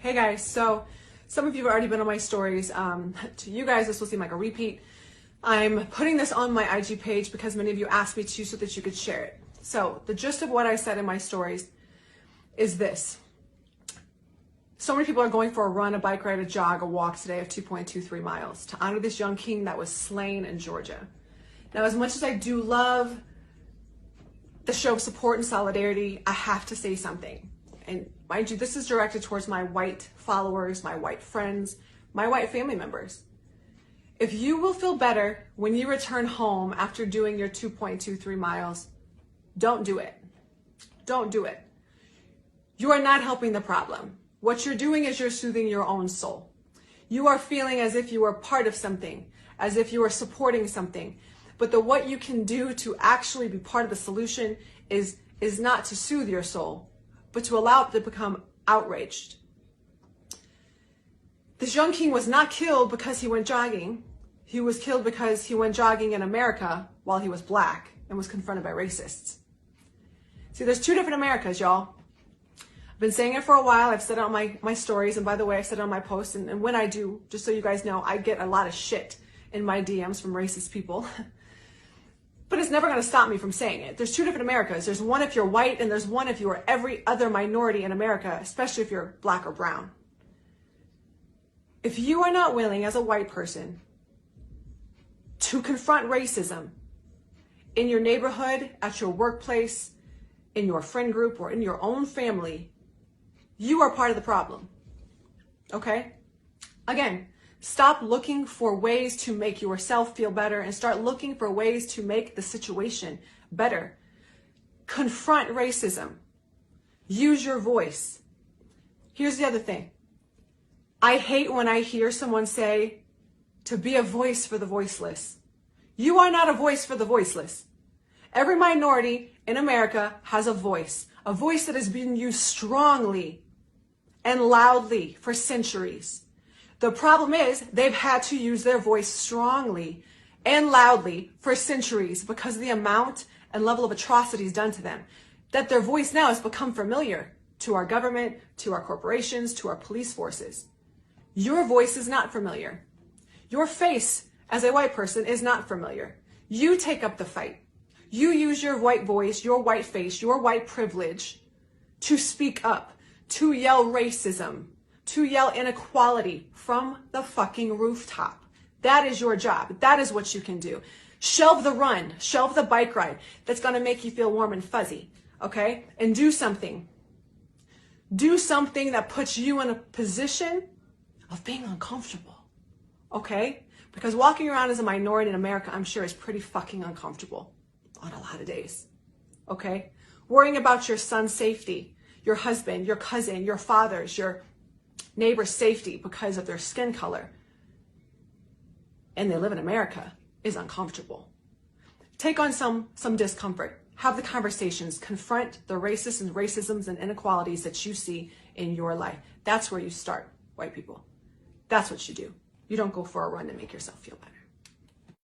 Hey guys, so some of you have already been on my stories. To you guys, this will seem like a repeat. I'm putting this on my IG page because many of you asked me to so that you could share it. So the gist of what I said in my stories is this. So many people are going for a run, a bike ride, a jog, a walk today of 2.23 miles to honor this young king that was slain in Georgia. Now, as much as I do love the show of support and solidarity, I have to say something. And mind you, this is directed towards my white followers, my white friends, my white family members. If you will feel better when you return home after doing your 2.23 miles, don't do it. Don't do it. You are not helping the problem. What you're doing is you're soothing your own soul. You are feeling as if you are part of something, as if you are supporting something. But what you can do to actually be part of the solution is not to soothe your soul, but to allow it to become outraged. This young king was not killed because he went jogging. He was killed because he went jogging in America while he was black and was confronted by racists. See, there's two different Americas, y'all. I've been saying it for a while. I've said it on my stories. And by the way, I've said it on my posts. And when I do, just so you guys know, I get a lot of shit in my DMs from racist people. But it's never going to stop me from saying it. There's two different Americas. There's one if you're white, and there's one if you are every other minority in America, especially if you're black or brown. If you are not willing as a white person to confront racism in your neighborhood, at your workplace, in your friend group, or in your own family, you are part of the problem. Okay? Again, stop looking for ways to make yourself feel better and start looking for ways to make the situation better. Confront racism. Use your voice. Here's the other thing. I hate when I hear someone say to be a voice for the voiceless. You are not a voice for the voiceless. Every minority in America has a voice that has been used strongly and loudly for centuries. The problem is they've had to use their voice strongly and loudly for centuries because of the amount and level of atrocities done to them, that their voice now has become familiar to our government, to our corporations, to our police forces. Your voice is not familiar. Your face as a white person is not familiar. You take up the fight. You use your white voice, your white face, your white privilege to speak up, to yell racism, to yell inequality from the fucking rooftop. That is your job. That is what you can do. Shelve the run, shelve the bike ride that's going to make you feel warm and fuzzy, okay? And do something. Do something that puts you in a position of being uncomfortable, okay? Because walking around as a minority in America, I'm sure, is pretty fucking uncomfortable on a lot of days, okay? Worrying about your son's safety, your husband, your cousin, your father's, your neighbor's safety because of their skin color, and they live in America, is uncomfortable. Take on some discomfort. Have the conversations. Confront the racists and racisms and inequalities that you see in your life. That's where you start, white people. That's what you do. You don't go for a run to make yourself feel better.